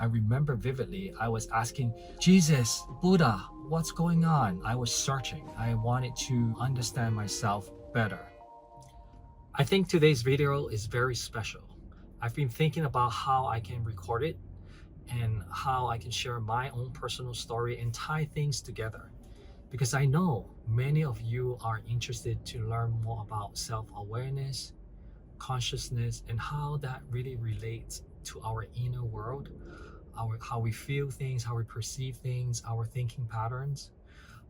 I remember vividly, I was asking Jesus, Buddha, what's going on? I was searching. I wanted to understand myself better. I think today's video is very special. I've been thinking about how I can record it and how I can share my own personal story and tie things together. Because I know many of you are interested to learn more about self-awareness, consciousness, and how that really relates to our inner world, how we feel things, how we perceive things, our thinking patterns.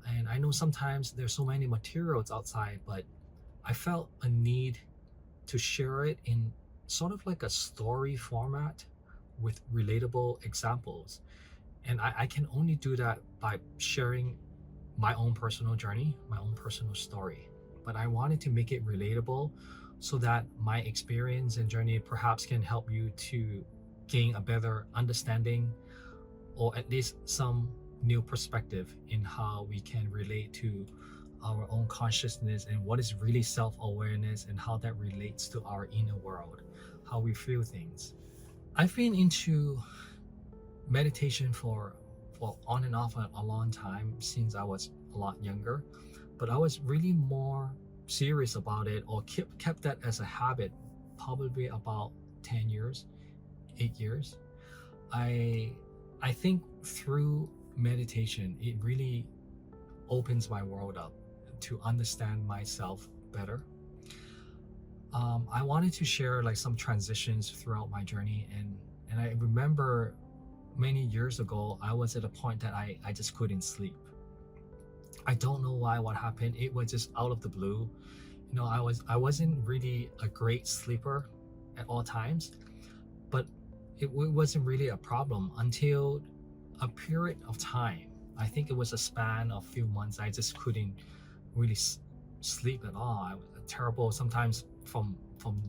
And I know sometimes there's so many materials outside, but I felt a need to share it in sort of like a story format with relatable examples. And I can only do that by sharing my own personal journey, my own personal story. But I wanted to make it relatable so that my experience and journey perhaps can help you to gain a better understanding or at least some new perspective in how we can relate to our own consciousness and what is really self-awareness and how that relates to our inner world, how we feel things. I've been into meditation for on and off a long time since I was a lot younger, but I was really more serious about it or kept that as a habit probably about 10 years, 8 years. I think through meditation it really opens my world up to understand myself better. I wanted to share like some transitions throughout my journey, and I remember many years ago I was at a point that I just couldn't sleep. I don't know why, what happened. It was just out of the blue. I wasn't really a great sleeper at all times, but it wasn't really a problem until a period of time. I think it was a span of few months. I just couldn't really sleep at all. I was terrible. Sometimes from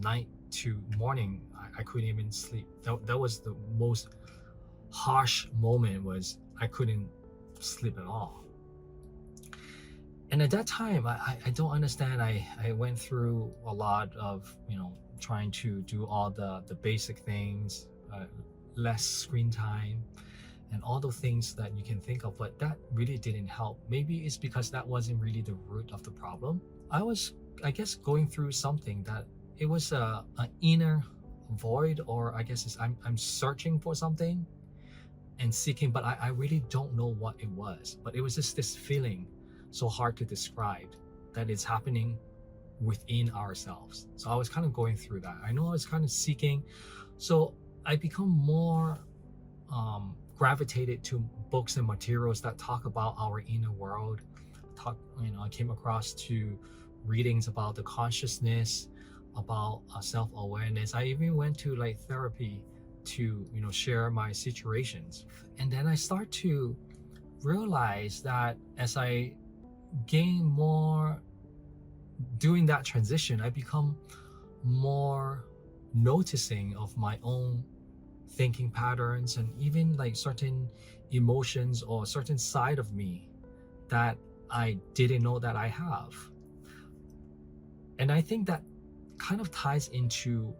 night to morning, I couldn't even sleep. That was the most harsh moment, was I couldn't sleep at all. And at that time, I don't understand. I went through a lot of, trying to do all the basic things, less screen time, and all the things that you can think of, but that really didn't help. Maybe it's because that wasn't really the root of the problem. I was, I guess, going through something that it was an inner void, or I guess I'm searching for something and seeking, but I really don't know what it was. But it was just this feeling, so hard to describe, that is happening within ourselves. So I was kind of going through that. I know I was kind of seeking. So I become more gravitated to books and materials that talk about our inner world. I came across to readings about the consciousness, about self-awareness. I even went to like therapy to share my situations. And then I start to realize that as I gain more doing that transition, I become more noticing of my own thinking patterns and even like certain emotions or certain side of me that I didn't know that I have. And I think that kind of ties into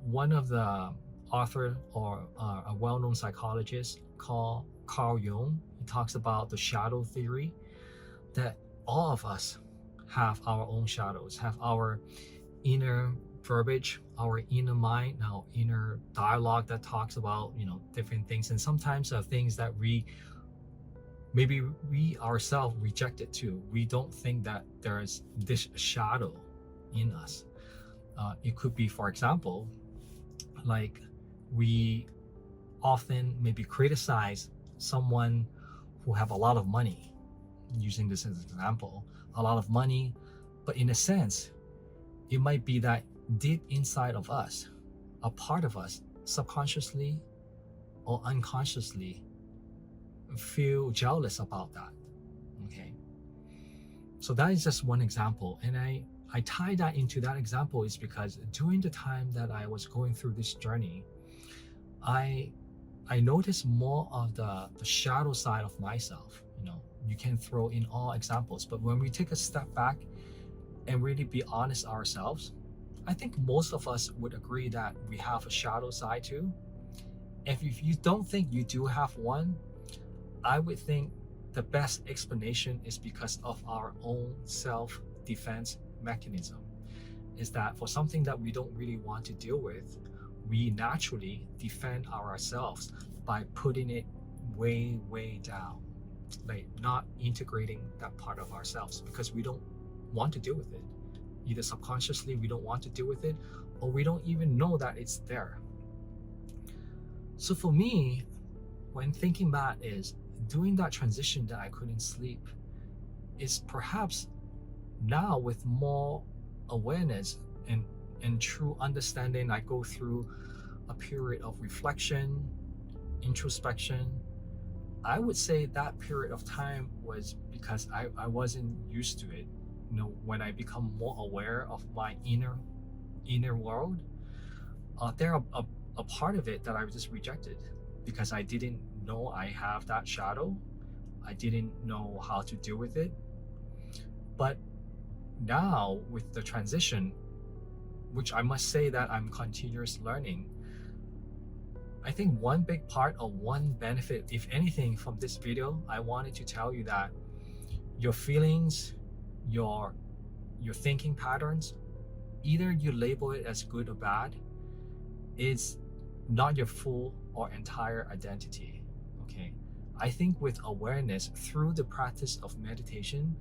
one of the author or a well-known psychologist called Carl Jung. He talks about the shadow theory, that all of us have our own shadows, have our inner verbiage, our inner mind, our inner dialogue that talks about different things, and sometimes things that maybe we ourselves rejected too. We don't think that there's this shadow in us. It could be, for example, like we often maybe criticize someone who have a lot of money, using this as an example, a lot of money, but in a sense it might be that deep inside of us, a part of us subconsciously or unconsciously feel jealous about that. Okay, so that is just one example, and I tie that into that example is because during the time that I was going through this journey, I noticed more of the shadow side of myself. You can throw in all examples, but when we take a step back and really be honest ourselves, I think most of us would agree that we have a shadow side too. If you don't think you do have one, I would think the best explanation is because of our own self-defense mechanism. Is that for something that we don't really want to deal with, we naturally defend ourselves by putting it way, way down, like not integrating that part of ourselves because we don't want to deal with it. Either subconsciously we don't want to deal with it, or we don't even know that it's there. So for me, when thinking back, is doing that transition that I couldn't sleep is perhaps now with more awareness and true understanding, I go through a period of reflection, introspection. I would say that period of time was because I wasn't used to it. When I become more aware of my inner world, there are a part of it that I just rejected because I didn't know I have that shadow. I didn't know how to deal with it. But now with the transition, which I must say that I'm continuous learning, I think one big part or one benefit, if anything, from this video, I wanted to tell you that your feelings, your thinking patterns, either you label it as good or bad, is not your full or entire identity. Okay, I think with awareness through the practice of meditation,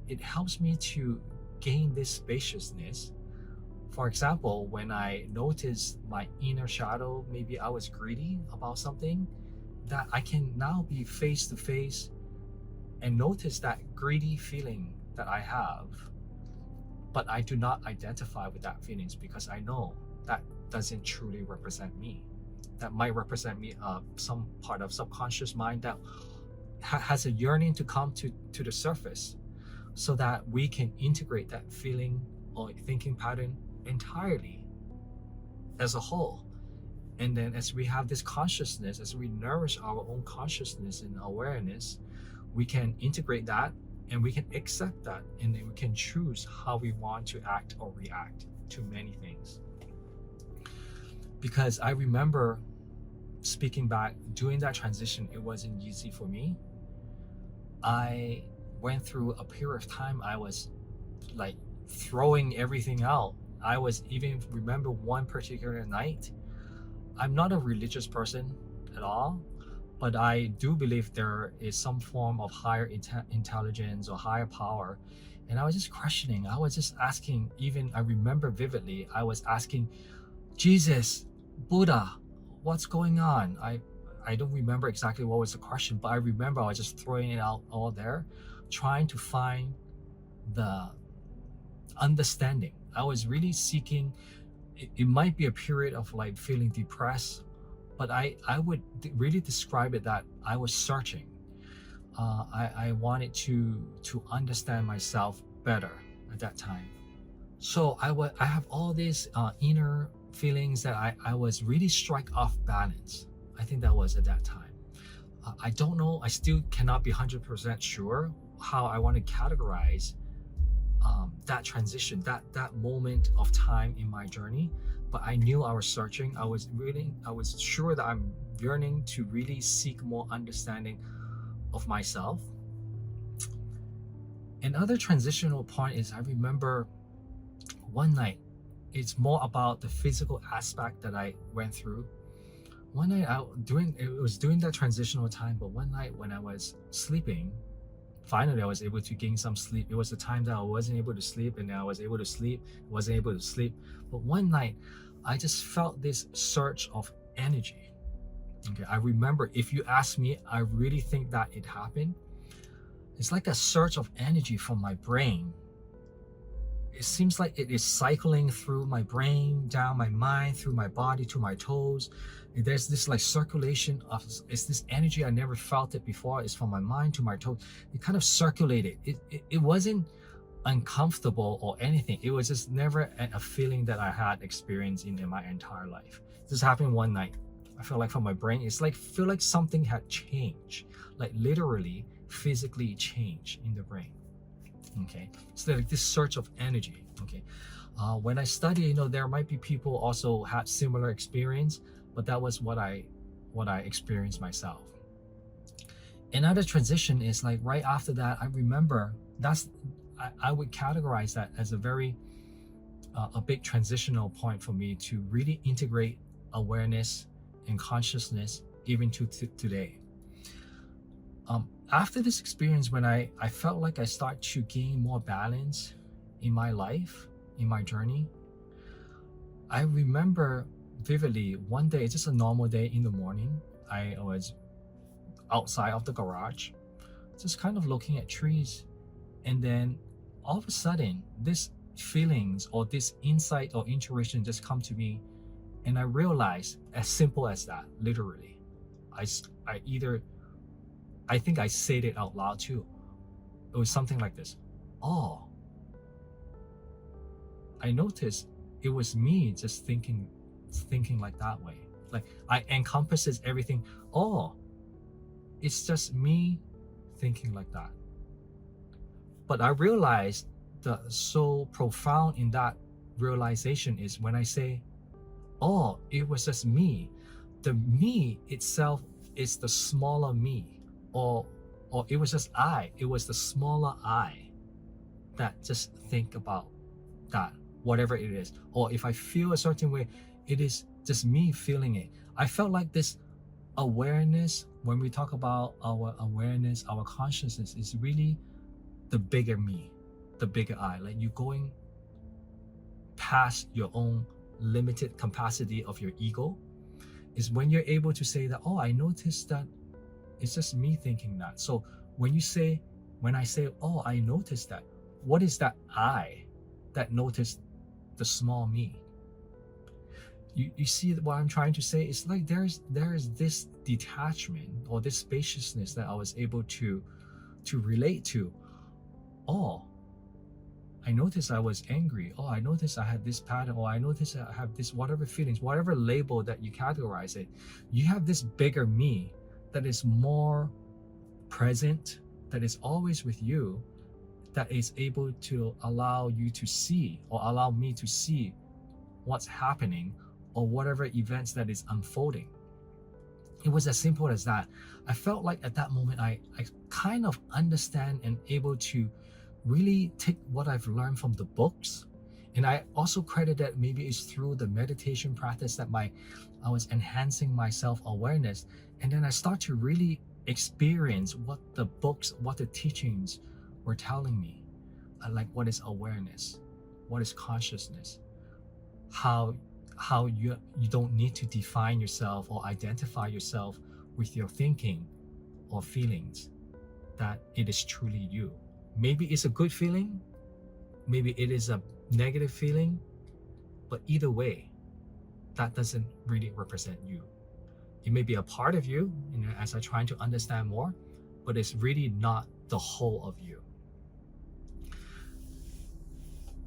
it helps me to gain this spaciousness. For example, when I notice my inner shadow, maybe I was greedy about something, that I can now be face to face and notice that greedy feeling that I have. But I do not identify with that feelings because I know that doesn't truly represent me. That might represent me, some part of subconscious mind that has a yearning to come to the surface, so that we can integrate that feeling or thinking pattern entirely as a whole. And then as we have this consciousness, as we nourish our own consciousness and awareness, we can integrate that and we can accept that, and then we can choose how we want to act or react to many things. Because I remember, speaking back, doing that transition, it wasn't easy for me. I went through a period of time I was like throwing everything out. I was even remember one particular night. I'm not a religious person at all, but I do believe there is some form of higher intelligence or higher power. And I was just questioning. I was just asking, even I remember vividly, I was asking, Jesus, Buddha, what's going on? I don't remember exactly what was the question, but I remember I was just throwing it out all there, trying to find the understanding. I was really seeking. It might be a period of like feeling depressed, but I would really describe it that I was searching. I wanted to understand myself better at that time. So I have all these inner feelings that I was really strike off balance. I think that was at that time. I don't know. I still cannot be 100% sure how I want to categorize that transition, that moment of time in my journey. But I knew I was searching. I was sure that I'm yearning to really seek more understanding of myself. Another transitional point is I remember one night. It's more about the physical aspect that I went through. One night it was during that transitional time, but one night when I was sleeping, finally I was able to gain some sleep. It was the time that I wasn't able to sleep, and then I was able to sleep, wasn't able to sleep. But one night I just felt this surge of energy. Okay, I remember, if you ask me, I really think that it happened. It's like a surge of energy from my brain. It seems like it is cycling through my brain, down my mind, through my body, to my toes. And there's this like circulation of, it's this energy I never felt it before. It's from my mind to my toes. It kind of circulated. It wasn't uncomfortable or anything. It was just never a feeling that I had experienced in my entire life. This happened one night. I felt like from my brain, it's like, feel like something had changed, like literally physically changed in the brain. Okay, so like this surge of energy. Okay, when I study, there might be people also had similar experience, but that was what I what I experienced myself. Another transition is like right after that, I remember I would categorize that as a big transitional point for me to really integrate awareness and consciousness even to today. After this experience, when I felt like I start to gain more balance in my life, in my journey, I remember vividly one day, just a normal day in the morning, I was outside of the garage, just kind of looking at trees. And then all of a sudden, this feelings or this insight or intuition just come to me. And I realized, as simple as that, literally, I think I said it out loud too. It was something like this. Oh, I noticed it was me just thinking like that way. Like I encompasses everything. Oh, it's just me thinking like that. But I realized the so profound in that realization is when I say, oh, it was just me. The me itself is the smaller me, or it was just I. It was the smaller I that just think about that, whatever it is. Or if I feel a certain way, it is just me feeling it. I felt like this awareness, when we talk about our awareness, our consciousness, is really the bigger me, the bigger I. Like you going past your own limited capacity of your ego is when you're able to say that, oh, I noticed that it's just me thinking that. So when I say, oh, I noticed that, what is that I that noticed the small me? You see what I'm trying to say? It's like there is this detachment or this spaciousness that I was able to relate to. Oh, I noticed I was angry. Oh, I noticed I had this pattern. Or I noticed I have this whatever feelings, whatever label that you categorize it. You have this bigger me that is more present, that is always with you, that is able to allow you to see, or allow me to see what's happening, or whatever events that is unfolding. It was as simple as that. I felt like at that moment I kind of understand and able to really take what I've learned from the books. And I also credit that maybe it's through the meditation practice that I was enhancing my self-awareness. And then I start to really experience what the books, what the teachings were telling me. Like what is awareness, what is consciousness, how you don't need to define yourself or identify yourself with your thinking or feelings, that it is truly you. Maybe it's a good feeling, maybe it is a negative feeling, but either way, that doesn't really represent you. It may be a part of you, as I try to understand more, but it's really not the whole of you.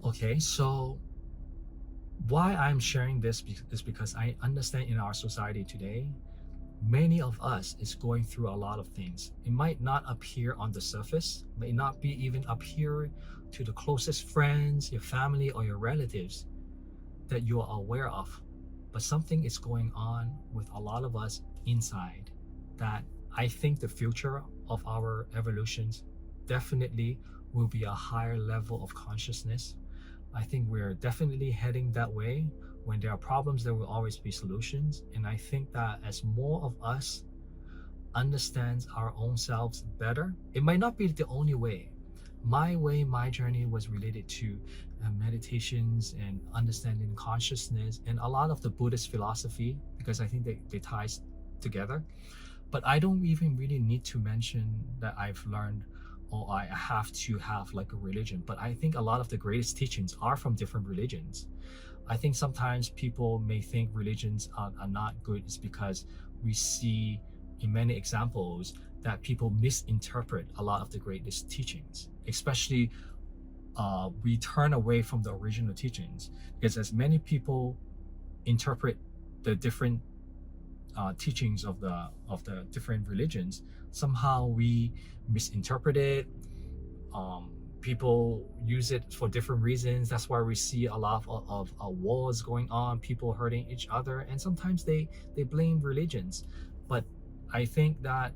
Okay, so why I'm sharing this is because I understand in our society today, many of us is going through a lot of things. It might not appear on the surface, may not be even appear to the closest friends, your family, or your relatives that you are aware of. But something is going on with a lot of us inside that I think the future of our evolutions definitely will be a higher level of consciousness. I think we're definitely heading that way. When there are problems, there will always be solutions. And I think that as more of us understands our own selves better, it might not be the only way. My journey was related to meditations and understanding consciousness and a lot of the Buddhist philosophy, because I think they ties together. But I don't even really need to mention that I've learned or I have to have like a religion. But I think a lot of the greatest teachings are from different religions. I think sometimes people may think religions are not good. It's because we see in many examples that people misinterpret a lot of the greatest teachings, especially we turn away from the original teachings, because as many people interpret the different teachings of the different religions, somehow we misinterpret it. People use it for different reasons. That's why we see a lot of wars going on, people hurting each other, and sometimes they blame religions. I think that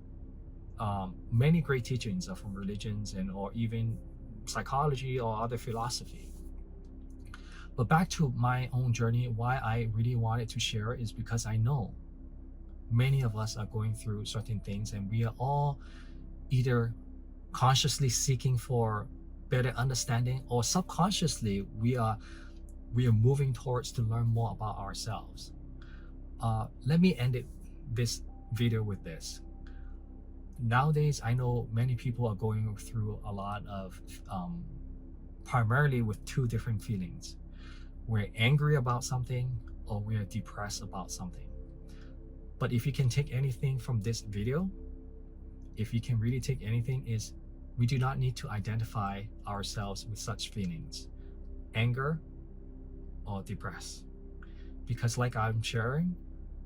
many great teachings are from religions and or even psychology or other philosophy. But back to my own journey, why I really wanted to share is because I know many of us are going through certain things, and we are all either consciously seeking for better understanding, or subconsciously we are moving towards to learn more about ourselves. Let me end this video with this. Nowadays, I know many people are going through a lot of primarily with two different feelings. We're angry about something, or we're depressed about something. But if you can take anything from this video, if you can really take anything, is we do not need to identify ourselves with such feelings, anger or depressed. Because like I'm sharing,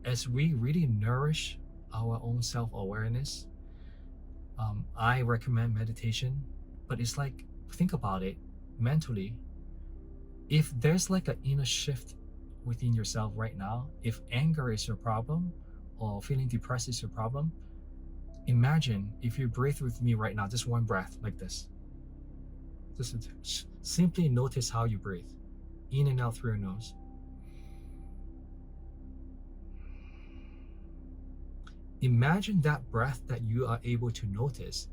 as we really nourish our own self-awareness, I recommend meditation. But it's like, think about it mentally. If there's like an inner shift within yourself right now, if anger is your problem or feeling depressed is your problem, imagine if you breathe with me right now, just one breath like this. Just simply notice how you breathe, in and out through your nose. Imagine that breath that you are able to notice.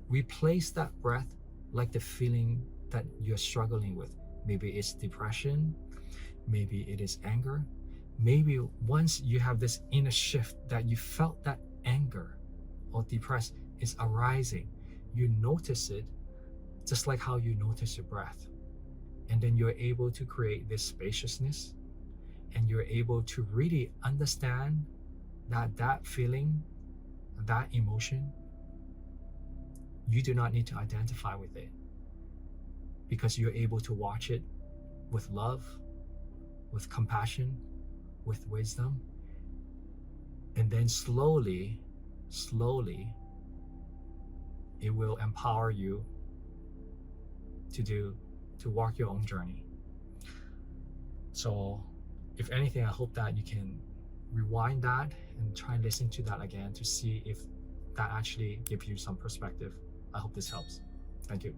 Replace that breath like the feeling that you're struggling with. Maybe it's depression, maybe it is anger. Maybe once you have this inner shift that you felt that anger or depressed is arising, you notice it just like how you notice your breath. And then you're able to create this spaciousness, and you're able to really understand that feeling, that emotion, you do not need to identify with it, because you're able to watch it with love, with compassion, with wisdom. And then slowly, it will empower you to walk your own journey. So if anything, I hope that you can rewind that and try and listen to that again to see if that actually gives you some perspective. I hope this helps. Thank you.